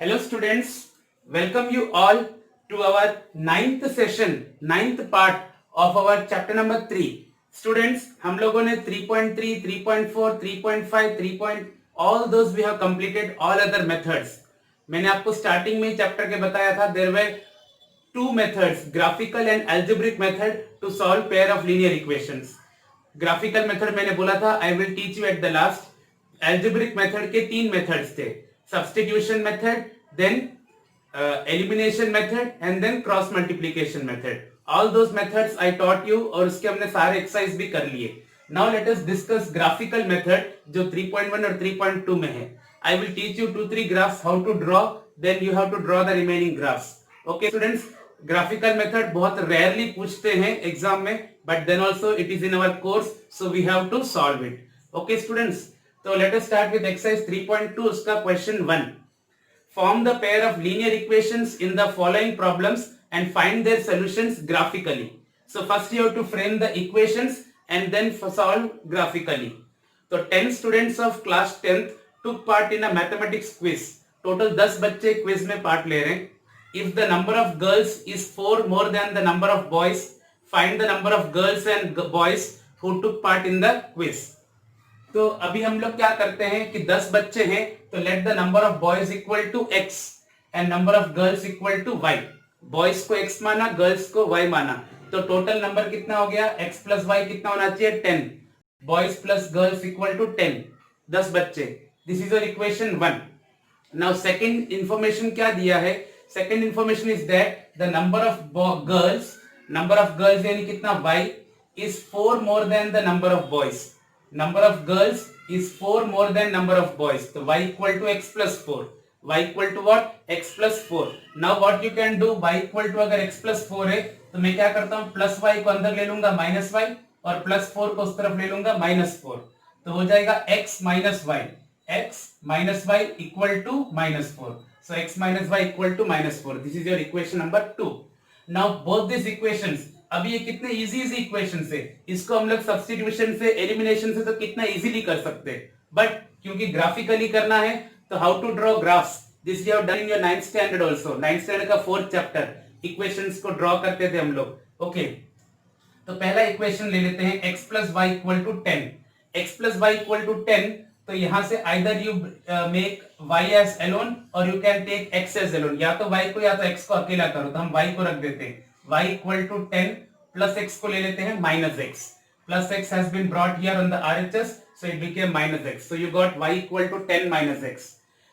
Hello students, welcome you all to our ninth session, ninth part of our chapter number 3. Students, हम लोगों ने 3.3, 3.4, 3.5, 3. all those we have completed all other methods. मैंने आपको starting में chapter के बताया था there were two methods, graphical and algebraic method to solve pair of linear equations. Graphical method मैंने बोला था I will teach you at the last. Algebraic method के तीन मेथड्स थे, substitution method, then elimination method and then cross multiplication method. All those methods I taught you और उसके हमने सारे एक्सरसाइज भी कर लिए. Now let us discuss graphical method जो 3.1 और 3.2 में है. I will teach you 2-3 graphs how to draw, then you have to draw the remaining graphs. Okay students, graphical method बहुत रेयरली पूछते हैं एग्जाम में, but then also it is in our course, so we have to solve it. Okay students, so let us start with exercise 3.2. उसका question 1. Form the pair of linear equations in the following problems and find their solutions graphically. So first you have to frame the equations and then solve graphically. So 10 students of class 10th took part in a mathematics quiz. Total 10 बच्चे quiz में part ले रहे हैं. If the number of girls is 4 more than the number of boys, find the number of girls and boys who took part in the quiz. तो अभी हम लोग क्या करते हैं कि 10 बच्चे हैं, तो let the number of boys equal to x and number of girls equal to y. Boys को x माना, girls को y माना, तो टोटल नंबर कितना हो गया, x plus y कितना होना चाहिए, 10. Boys plus girls equal to 10. 10 बच्चे. This is your equation 1. Now second information क्या दिया है, second information is that the number of girls यानी कितना, y is 4 more than the number of boys. Number of girls is 4 more than number of boys. तो y equal to x plus 4. y equal to what, x plus 4. Now what you can do, y equal to अगर x plus 4 है तो मैं क्या करता हूँ, plus y को अंदर ले लूंगा माइनस y और प्लस 4 को उस तरफ ले लूंगा माइनस 4. तो हो जाएगा x minus y equal to minus 4. So x minus y equal to minus 4. This is your equation number 2. Now both these equations, अभी ये कितने इजी इक्वेशंस है, इसको हम लोग सब्स्टिट्यूशन से, एलिमिनेशन से तो कितना इजीली कर सकते हैं, बट क्योंकि ग्राफिकली करना है तो how to draw graphs, this you have done in your 9th standard also. 9th standard का 4th चैप्टर इक्वेशंस को ड्रॉ करते थे हम लोग. ओके, तो पहला इक्वेशन ले लेते हैं, x plus y equal to 10. x plus y equal to 10, तो यहां से either you make y as alone और you can take x as alone. या तो y को या तो x को अकेला करो, तो हम y को रख देते हैं. y equal to 10 plus x को ले लेते हैं minus x. Plus x has been brought here on the RHS, so it became minus x. So you got y equal to 10 minus x.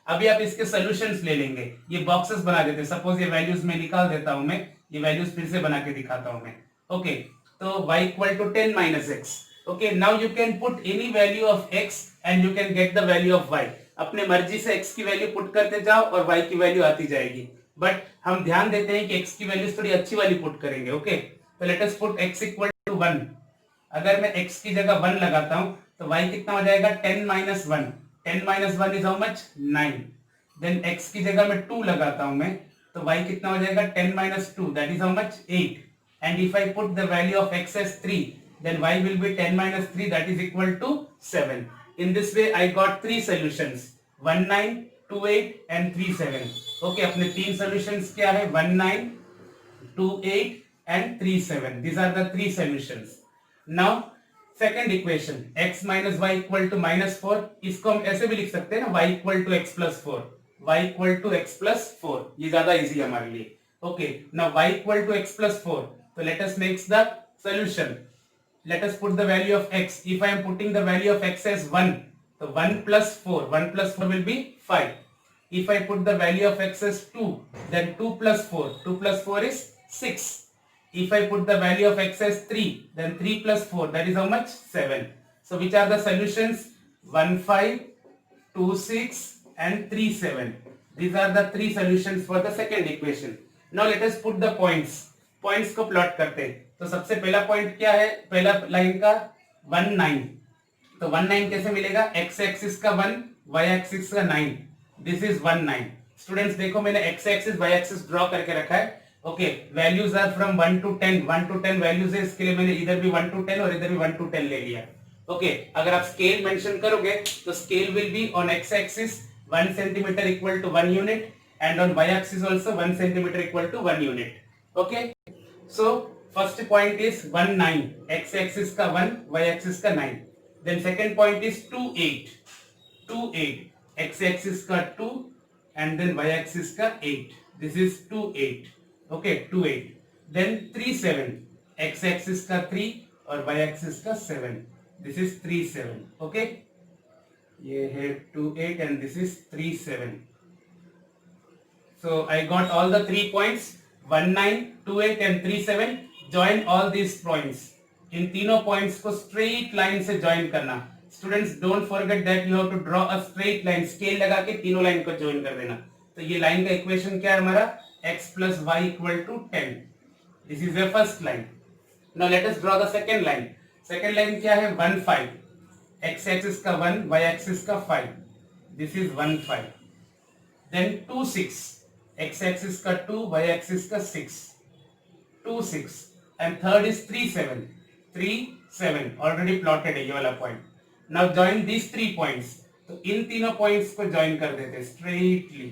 अभी आप इसके solutions ले लेंगे. ये boxes बना देते हैं. Suppose ये values में निकाल देता हूं मैं. ये values फिर से बना के दिखाता हूं मैं. Okay, तो y equal to 10 minus x. Okay, now you can put any value of x and you can get the value of y. अपने मर्जी से x की वैल्यू पुट करते जाओ और y की वैल्यू आती जाएगी, बट हम ध्यान देते हैं कि x की वैल्यू थोड़ी अच्छी वाली पुट करेंगे. ओके, तो let us put x equal to 1. अगर मैं x की जगह 1 लगाता हूं तो y कितना हो जाएगा, 10 minus 1. 10 minus 1 is how much, 9. Then x की जगह में 2 लगाता हूं मैं, तो y कितना हो जाएगा, 10 minus 2, that is how much, 8. And if I put the value of x as 3, then y will be 10 minus 3, that is equal to 7. In this way I got 3 solutions, 1 9, 2 8 and 3 7. Okay, अपने 3 solutions क्या है, 1 9, 2 8 and 3 7. These are the 3 solutions. Now second equation, x minus y equal to minus 4. इसको हम ऐसे भी लिख सकते हैं ना, y equal to x plus 4. y equal to x plus 4. ये ज्यादा इजी है हमारे लिए. Okay, now y equal to x plus 4. So let us make the solution. Let us put the value of x. If I am putting the value of x as 1, so 1 plus 4 will be 5. If I put the value of x as 2, then 2 plus 4 is 6. If I put the value of x as 3, then 3 plus 4, that is how much, 7. So which are the solutions, 1 5, 2 6 and 3 7. These are the 3 solutions for the second equation. Now let us put the points. Points को plot करते हैं. तो सबसे पहला point क्या है, पहला line का 1 9. तो 1 9 कैसे मिलेगा, x एक्सिस का 1, y एक्सिस का 9. This is 1 9. स्टूडेंट्स देखो मैंने x axis y axis draw करके रखा है. Okay, values are from 1 to 10. 1 to 10 values है, इसके लिए मैंने इधर भी 1 to 10 और इधर भी 1 to 10 ले लिया. ओके, अगर आप स्केल मेंशन करोगे तो scale will be on x axis 1 centimetre equal to 1 unit and on y-axis also 1 centimeter equal to 1 unit. Okay, so first point is 1 9, x-axis का 1, y-axis का 9. Then second point is 2 8, 2 8, x-axis का 2 and then y-axis का 8. This is 2 8. Okay, 2 8. Then 3 7, x-axis का 3 और y-axis का 7. This is 3 7. Okay, ये है 2 8 and this is 3 7. So I got all the 3 points 1 9, 2 8 and 3 7. Join all these points. इन तीनों points को straight line से ज्वाइन करना. Students don't forget that you have to draw a straight line. Scale लगा के तीनों line को join कर देना. तो ये लाइन का इक्वेशन क्या है हमारा? x plus y equal to 10. This is the first line. Now let us draw the second line. Second line क्या है? 1 5. x axis का 1, y axis का 5. This is 1 5. Then 2 6. x axis का 2, y axis का 6. 2 6. And third is 3 7. 3 7 already plotted है ये वाला point. Now join these 3 points. तो इन तीनों points को join कर देते straightly.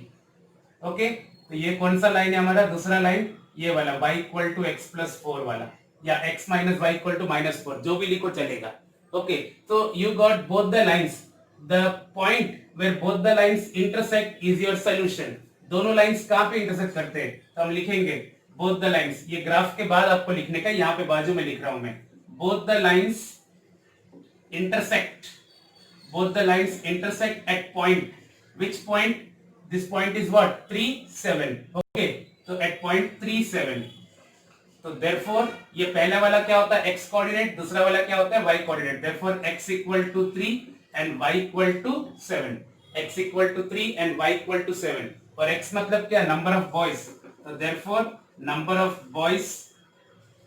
Okay? तो ये कौन सा लाइन है हमारा? दूसरा लाइन ये वाला y equal to x plus 4 वाला या x minus y equal to minus 4 जो भी लिखो चलेगा. Okay, so you got both the lines. The point where both the lines intersect is your solution. दोनों लाइंस कहाँ पे इंटरसेक्ट करते हैं? तो हम लिखेंगे both the lines. ये ग्राफ के बाद आपको लिखने का, यहाँ पे बाजू में लिख रहा हूं मैं. Both the lines intersect. Both the lines intersect at point. Which point? This point is what? 3 7. Okay, so at point 3 7. तो therefore ये पहला वाला क्या होता है? x coordinate. दूसरा वाला क्या होता है? y coordinate. Therefore x equal to 3 and y equal to 7. x equal to 3 and y equal to 7. और x मतलब क्या? Number of boys. तो therefore number of boys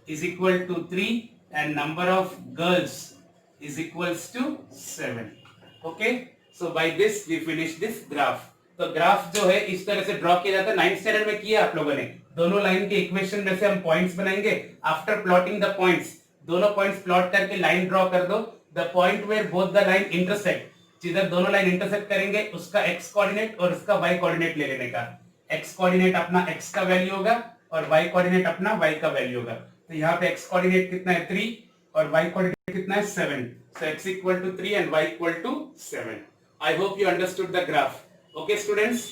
is equal to 3 and number of girls is equals to 7. Okay, so by this we finish this graph. तो graph जो है इस तरह से ड्रॉ किया जाता है. 9th स्टैंडर्ड में किया आप लोगों ने. दोनों लाइन के इक्वेशन में से हम पॉइंट्स बनाएंगे. आफ्टर प्लॉटिंग द पॉइंट्स, दोनों पॉइंट्स प्लॉट करके लाइन ड्रॉ कर दो. The point where both the line intersect, जिधर दोनों लाइन इंटरसेक्ट करेंगे उसका x कोऑर्डिनेट और उसका y कोऑर्डिनेट ले लेने का. x कोऑर्डिनेट अपना x का वैल्यू होगा और y कोऑर्डिनेट अपना y का वैल्यू होगा. तो यहाँ पे x कोऑर्डिनेट कितना है? 3 और y कोऑर्डिनेट कितना है? 7. So x equal to 3 and y equal to 7. I hope you understood the graph. Okay, students.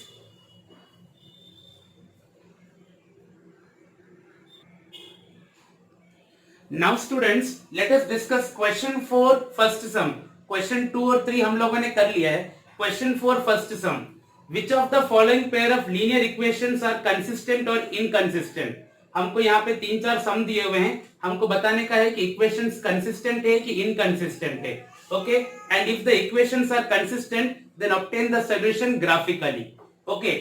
Now students, let us discuss question 4 first sum. Question 2 और 3 हम लोगों ने कर लिया है. Question 4 first sum. Which of the following pair of linear equations are consistent or inconsistent? हमको यहाँ पे 3-4 सम दिए हुए हैं. हमको बताने का है कि इक्वेशंस कंसिस्टेंट है कि इनकंसिस्टेंट है. Okay, and if the equations are consistent then obtain the solution graphically. Okay,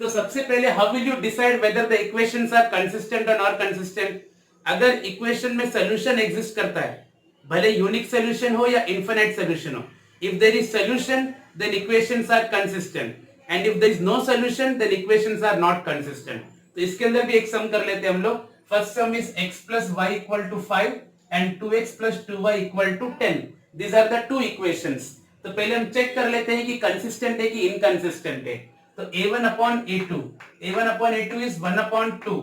तो सबसे पहले how will you decide whether the equations are consistent और नॉट कंसिस्टेंट? अगर इक्वेशन में सॉल्यूशन एग्जिस्ट करता है, भले यूनिक सॉल्यूशन हो या इनफिनिट सॉल्यूशन हो, if there is solution then equations are consistent and if there is no solution then equations are not consistent. तो इसके अंदर भी एक सम कर लेते हैं हम लोग. First some is x plus y equal to 5 and 2x plus 2y equal to 10. These are the two equations. तो पहले हम चेक कर लेते हैं कि कंसिस्टेंट है कि इनकंसिस्टेंट है. तो a1 upon a2, a1 upon a2 is 1 upon 2.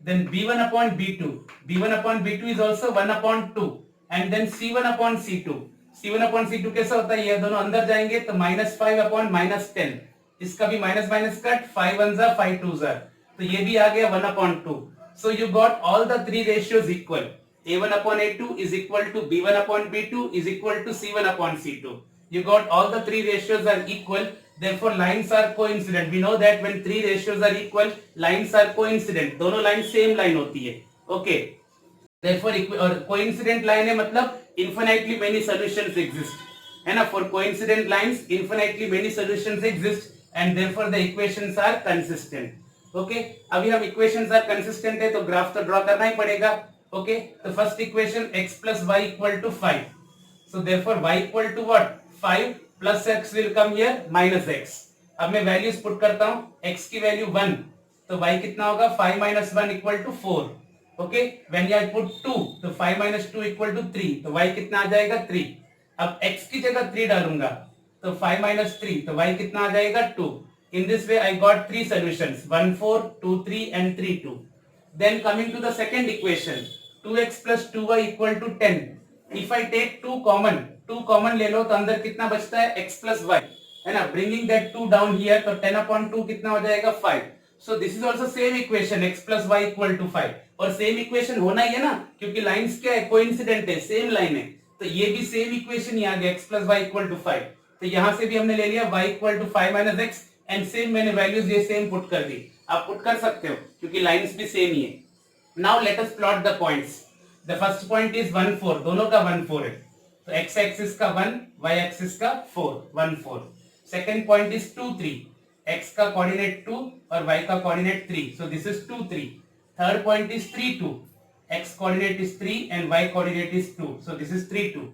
Then b1 upon b2, b1 upon b2 is also 1 upon 2. And then c1 upon c2, c1 upon c2 कैसा होता है? ये दोनों अंदर जाएंगे तो -5 upon -10. इसका भी माइनस माइनस कट, 5 1 जा 5 2 जा. तो ये भी आ गया 1 upon 2. So you got all the three ratios equal. A1 upon A2 is equal to B1 upon B2 is equal to C1 upon C2. You got all the three ratios are equal. Therefore lines are coincident. We know that when three ratios are equal, lines are coincident. दोनों line same line होती है. Okay. Therefore और coincident line है मतलब infinitely many solutions exist. है ना? For coincident lines, infinitely many solutions exist and therefore the equations are consistent. Okay, अभी हम इक्वेशंस आर कंसिस्टेंट है तो ग्राफ तो ड्रॉ करना ही पड़ेगा. ओके, तो first equation x plus y equal to 5. So therefore y equal to what? 5 plus x will come here minus x. अब मैं वैल्यूज पुट करता हूं. x की वैल्यू 1 तो y कितना होगा? 5 minus 1 equal to 4. Okay, when I put 2 तो 5 minus 2 equal to 3 तो y कितना आ जाएगा? 3. अब x की जगह 3 डालूंगा तो 5 minus 3 तो y कितना आ जाएगा? 2. In this way, I got three solutions: 1, 4, 2, 3, and 3, 2. Then coming to the second equation, 2x plus 2y equal to 10. If I take 2 common ले लो तो अंदर कितना बचता है? x plus y, है ना? Bringing that 2 down here, तो 10 upon 2 कितना हो जाएगा? 5. So this is also same equation, x plus y equal to 5. और same equation होना ही है ना, क्योंकि lines क्या है? Coincident है, same line है. तो ये भी same equation ही आ गया, x plus y equal to 5. तो यहां से भी हमने ले लिया y equal to 5 minus x, and same मैंने वैल्यूज ये सेम पुट कर दी. आप पुट कर सकते हो क्योंकि लाइंस भी सेम ही है. Now let us plot the points. The first point is 1, 4, दोनों का 1, 4 है, तो x एक्सिस का 1, y एक्सिस का 4, 1, 4. सेकंड पॉइंट इज 2, 3, x का कोऑर्डिनेट 2 और y का coordinate 3, so this is 2, 3. Third point is 3, 2, x coordinate is 3 and y coordinate is 2, so this is 3, 2.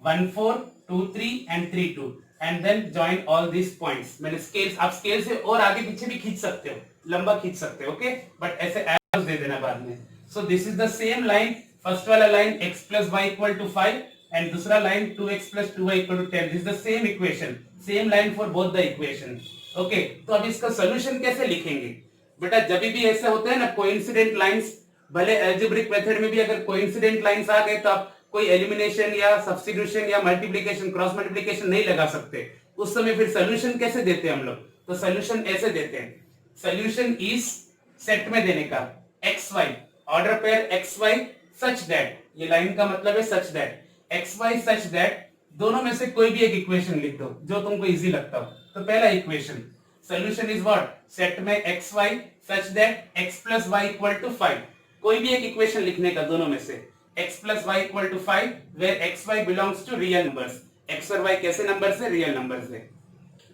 1, 4, 2, 3 and 3, 2. And then join all these points. मैंने scales, आप scale से और आगे पीछे भी खींच सकते हो, लंबा खींच सकते हो, ओके, बट ऐसे एरोस दे देना बाद में. So this is the same line. First वाला line x plus y equal to 5 and दूसरा line 2x plus 2y equal to 10. This is the same equation, same line for both the equation, okay. तो अब इसका solution कैसे लिखेंगे बेटा? जब भी ऐसा होता है ना कोइंसिडेंट लाइंस, भले अलजेब्रिक मेथड में भी अगर कोइंसिडेंट लाइंस आ गए तो आप कोई एलिमिनेशन या सब्स्टिट्यूशन या मल्टीप्लिकेशन, क्रॉस मल्टीप्लिकेशन नहीं लगा सकते. उस समय फिर सोल्यूशन कैसे देते हैं हम लोग? तो सोल्यूशन ऐसे देते हैं. सोल्यूशन इज सेट में देने का X Y, order pair X Y such that, ये लाइन का मतलब है such that X Y such that, दोनों में से कोई भी एक इक्वेशन लिख दो जो तुमको इजी लगता हो. तो पहला equation, solution is what? Set में X Y such that X plus Y equal to 5. कोई भी एक इक्वेशन लिखने का दोनों में से. x plus y equal to 5 where x y belongs to real numbers. x और y कैसे नंबर्स है? रियल नंबर्स है.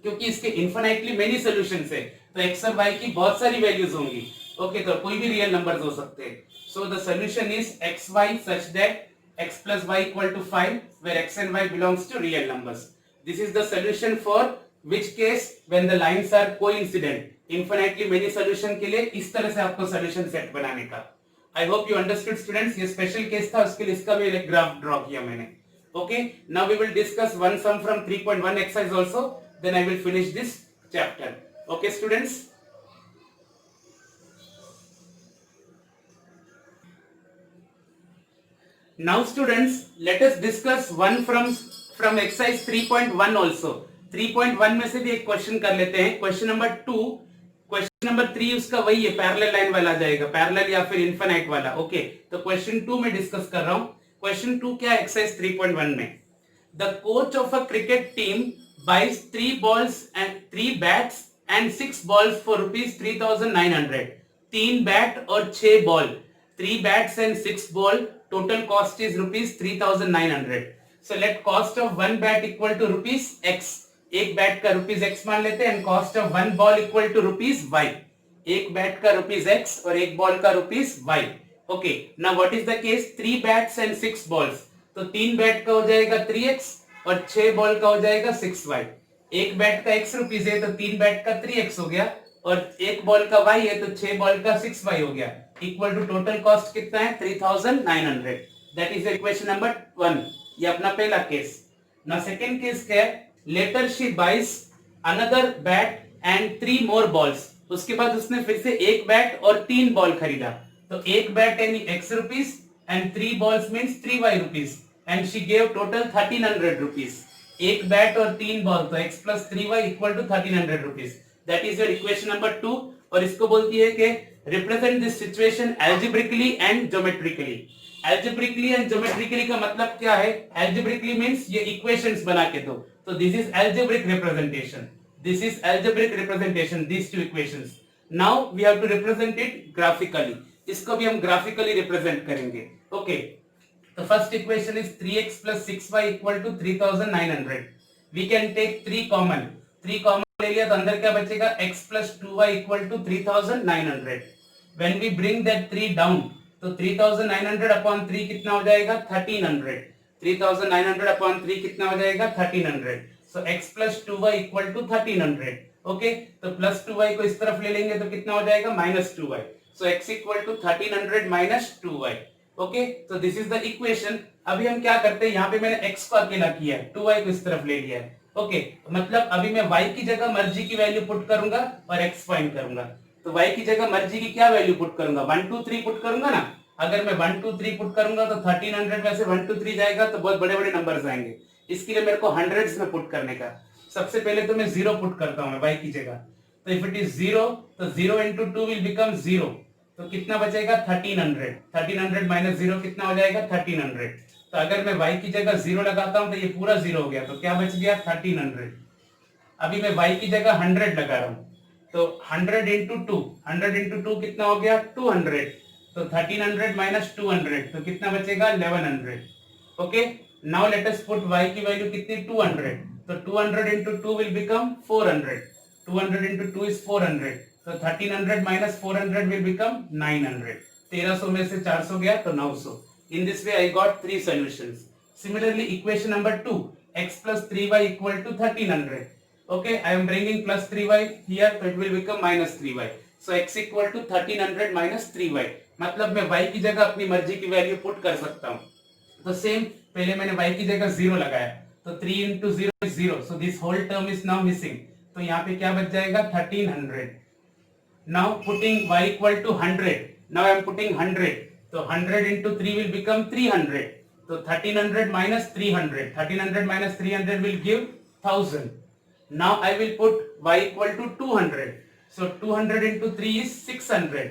क्योंकि इसके इनफिनिटली मेनी सॉल्यूशंस है तो x और y की बहुत सारी वैल्यूज होंगी, ओके, तो कोई भी रियल नंबर्स हो सकते हैं. So the solution is xy such that x plus y equal to 5 where x and y belongs to real numbers. This is the solution for which case when the lines are coincident. Infinitely many solution के लिए इस तरह से आपको solution set बनाने का. I hope you understood students. ये special case था, उसके लिए इसका भी एक ग्राफ ड्रॉ किया मैंने. Okay, now we will discuss one sum from 3.1 exercise also. Then I will finish this chapter. Okay, students. Now, students, let us discuss one from exercise 3.1 also. 3.1 में से भी एक क्वेश्चन कर लेते हैं. Question number 2. क्वेश्चन नंबर 3 उसका वही है, पैरेलल लाइन वाला आ जाएगा, पैरेलल या फिर इनफिनाइट वाला, ओके. तो क्वेश्चन 2 में डिस्कस कर रहा हूं. क्वेश्चन 2 क्या है एक्सरसाइज 3.1 में? The coach of a cricket team buys 3 balls and 3 bats and 6 balls for rupees 3,900. 3 bat और 6 ball, 3 bats and 6 ball, total cost is rupees 3,900. So let cost of 1 bat equal to rupees x. एक bat का rupees X मान लेते हैं, and cost of 1 ball equal to rupees Y. एक bat का rupees X और एक ball का rupees Y, okay. Now what is the case? 3 bats and 6 balls, तो 3 बैट का हो जाएगा 3x और 6 बॉल का हो जाएगा 6y. एक बैट का x रुपीज है तो 3 बैट का 3x हो गया, और एक बॉल का y है तो 6 बॉल का 6y हो गया, इक्वल टू टोटल कॉस्ट कितना है? 3,900. That is equation number 1. ये अपना पहला केस. नाउ सेकंड केस क्या है? Later she buys another bat and 3 more balls. उसके बाद उसने फिर से एक बैट और 3 बॉल खरीदा, तो एक बैट यानी x rupees and 3 balls means 3y rupees, and she gave total 1,300 rupees. एक बैट और 3 बॉल, तो x plus 3y equal to 1,300 rupees. That is your equation number 2. और इसको बोलती है कि represent this situation algebraically and geometrically. Algebraically and geometrically का मतलब क्या है? Algebraically means ये equations बना के दो. So this is algebraic representation. This is algebraic representation. These two equations. Now we have to represent it graphically. इसको भी हम graphically represent करेंगे. Okay. The first equation is 3x plus 6y equal to 3,900. We can take 3 common. 3 common ले लिया तो अंदर क्या बचेगा? x plus 2y equal to 3,900. When we bring that 3 down, तो 3,900 upon 3 कितना हो जाएगा? 1,300. 3,900 upon 3 कितना हो जाएगा? 1,300. So x plus 2y equal to 1,300. Okay, तो प्लस 2y को इस तरफ ले लेंगे तो कितना हो जाएगा? Minus 2y. So x equal to 1,300 minus 2y. Okay, तो दिस इज द इक्वेशन. अभी हम क्या करते हैं, यहाँ पे मैंने x को अकेला किया है, 2y को इस तरफ ले लिया है. ओके मतलब अभी मैं y की जगह मर्जी की वैल्यू पुट करूंगा और x फाइंड करूंगा। तो y की जगह मर्जी की क्या वैल्यू पुट करूंगा, 1 2 3 पुट करूंगा ना। अगर मैं 1 2 3 पुट करूंगा तो 1300 में से 1 2 3 जाएगा तो बहुत बड़े बड़े नंबर्स आएंगे। इसके लिए मेरे को हंड्रेड्स में पुट करने का। सबसे पहले तो मैं 0 पुट करता हूँ y की जगह। तो इफ इट इज 0 तो 0 into 2 विल बिकम 0। तो कितना बचेगा 1300। 1300 माइनस 0 कितना हो जाएगा 1300। तो अगर मैं y की जगह 0 लगाता हूं तो ये पूरा 0 हो गया। तो क्या बच गया 1300। अभी मैं y की जगह 100 लगा रहा हूं तो 100 into 2, 100 into 2 कितना हो गया 200। तो 1300 माइनस 200 तो कितना बचेगा 1100। Okay now let us put y की वैल्यू कितनी 200। तो 200 into 2 will become 400। 200 into 2 is 400। तो 1300 minus 400 will become 900। 1300 में से 400 गया तो 900। In this way I got 3 solutions. Similarly equation number 2, x plus 3y equal to 1300. Okay, I am bringing plus 3y here so it will become minus 3y. So x equal to 1300 minus 3y. मतलब मैं y की जगह अपनी मर्जी की value put कर सकता हूँ। तो सेम पहले मैंने y की जगह 0 लगाया तो 3 into 0 is 0। So this whole term is now missing। तो यहाँ पे क्या बच जाएगा 1300। Now putting y equal to 100। Now I am putting 100। तो 100 into 3 will become 300। तो 1300 minus 300। 1300 minus 300 will give 1000। Now I will put y equal to 200। So 200 into 3 is 600।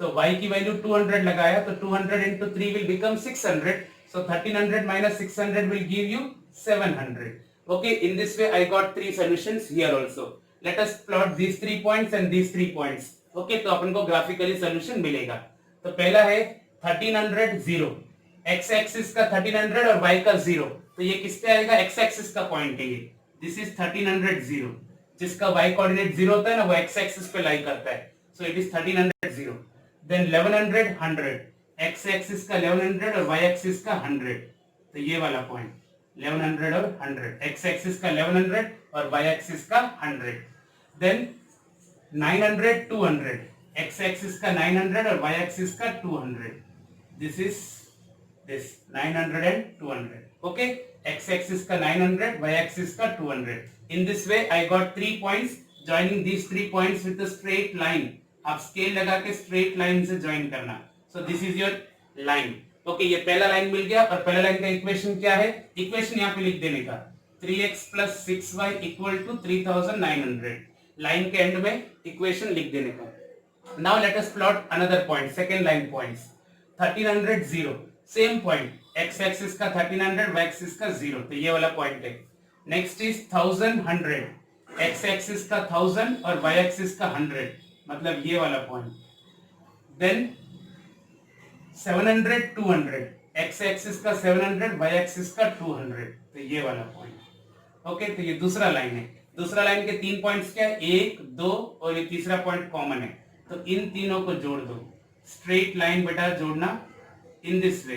तो y की वैल्यू 200 लगाया तो 200 into 3 will become 600। So 1300 minus 600 will give you 700। Okay, in this way I got 3 solutions here also। Let us plot these 3 points and these 3 points। Okay, तो अपन को graphically solution मिलेगा। तो पहला है 1300 0, x एक्सिस का 1300 और y का 0। तो ये किस पे आएगा x एक्सिस का पॉइंट है ये। This is 1300 0। जिसका y कोऑर्डिनेट 0 होता है ना वो x एक्सिस पे लाई करता है। So it is 1300 0। Then 1100 100, x axis का 1100 और y एक्सिस का 100। तो ये वाला पॉइंट 1100 और 100, x एक्सिस का 1100 और y एक्सिस का 100। देन 900 200, x एक्सिस का 900 और y एक्सिस का 200। This is this 900 and 200। Okay x axis का 900, y एक्सिस का 200। In this way I got 3 points joining these 3 points with a straight line. आप scale लगा के स्ट्रेट लाइन से ज्वाइन करना। So this is your line. Okay ये पहला line मिल गया और पहला लाइन का इक्वेशन क्या है, इक्वेशन यहाँ पे लिख देने का 3x plus 6y equal to 3900। Line के एंड में इक्वेशन लिख देने का। नाउ लेट अस plot another point, second line points 1300 0, same point x axis का 1300, y एक्सिस का 0। तो ये वाला पॉइंट है। नेक्स्ट इज 1000 100, x एक्सिस का 1000 और y एक्सिस का 100, मतलब ये वाला पॉइंट। देन 700 200, x एक्सिस का 700, y एक्सिस का 200। तो ये वाला पॉइंट। ओके तो ये दूसरा लाइन है। दूसरा लाइन के 3 पॉइंट्स क्या है, 1 2 और ये तीसरा पॉइंट कॉमन है। तो इन तीनों को जोड़ दो। स्ट्रेट लाइन बेटा जोड़ना in this way,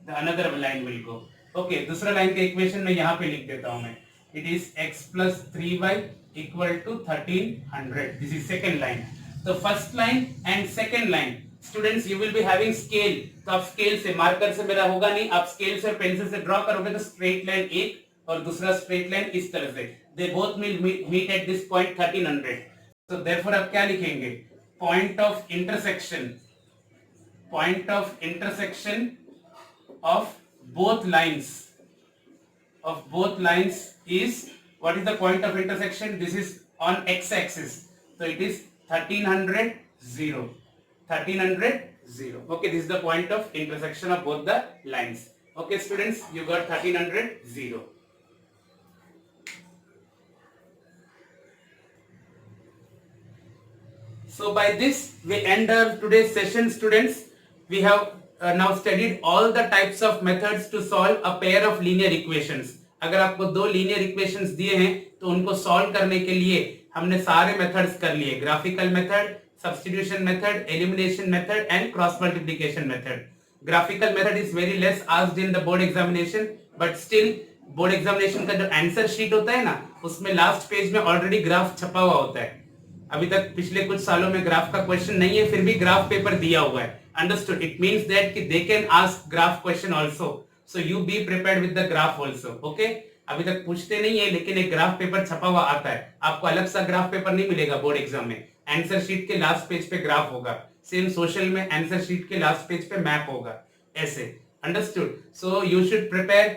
the another line will go. Okay दूसरा लाइन का इक्वेशन मैं यहाँ पे लिख देता हूं मैं। It is x plus 3y equal to 1300। This is second line. तो first line and second line students you will be having scale. तो आप स्केल से, मार्कर से मेरा होगा नहीं, आप स्केल से और पेंसिल से ड्रॉ करोगे तो स्ट्रेट लाइन एक और दूसरा स्ट्रेट लाइन इस तरह से, they both will meet at this point 1300। तो देयरफॉर आप क्या लिखेंगे, point of intersection, point of intersection of both lines, of both lines is, what is the point of intersection, this is on x axis, so it is 1300 0, 1300 0। okay this is the point of intersection of both the lines। okay students you got 1300 0। so by this we end our today's session students। we have now studied all the types of methods to solve a pair of linear equations। अगर आपको दो linear equations दिए हैं तो उनको solve करने के लिए हमने सारे मेथड्स कर लिए, graphical method, substitution method, elimination method and cross multiplication method. Graphical method is very less asked in the board examination, but still board examination का जो आंसर शीट होता है ना उसमें लास्ट पेज में ऑलरेडी ग्राफ छपा हुआ होता है। अभी तक पिछले कुछ सालों में ग्राफ का क्वेश्चन नहीं है, फिर भी ग्राफ पेपर दिया हुआ है। अंडरस्टूड, इट मींस दैट कि they can ask graph question also, so you be prepared with the graph also। okay अभी तक पूछते नहीं है, लेकिन एक ग्राफ पेपर छपा हुआ आता है, आपको अलग सा ग्राफ पेपर नहीं मिलेगा बोर्ड एग्जाम में। आंसर शीट के लास्ट पेज पे ग्राफ होगा, सेम सोशल में आंसर शीट के लास्ट पेज पे मैप होगा, ऐसे। Understood? So you should prepare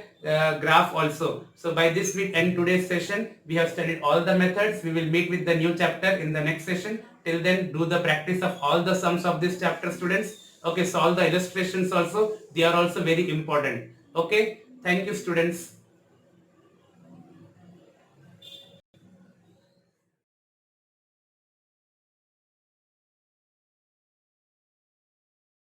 graph also. So by this we end today's session. We have studied all the methods. We will meet with the new chapter in the next session. Till then, do the practice of all the sums of this chapter, students. Okay, solve the illustrations also. They are also very important. Okay, thank you, students.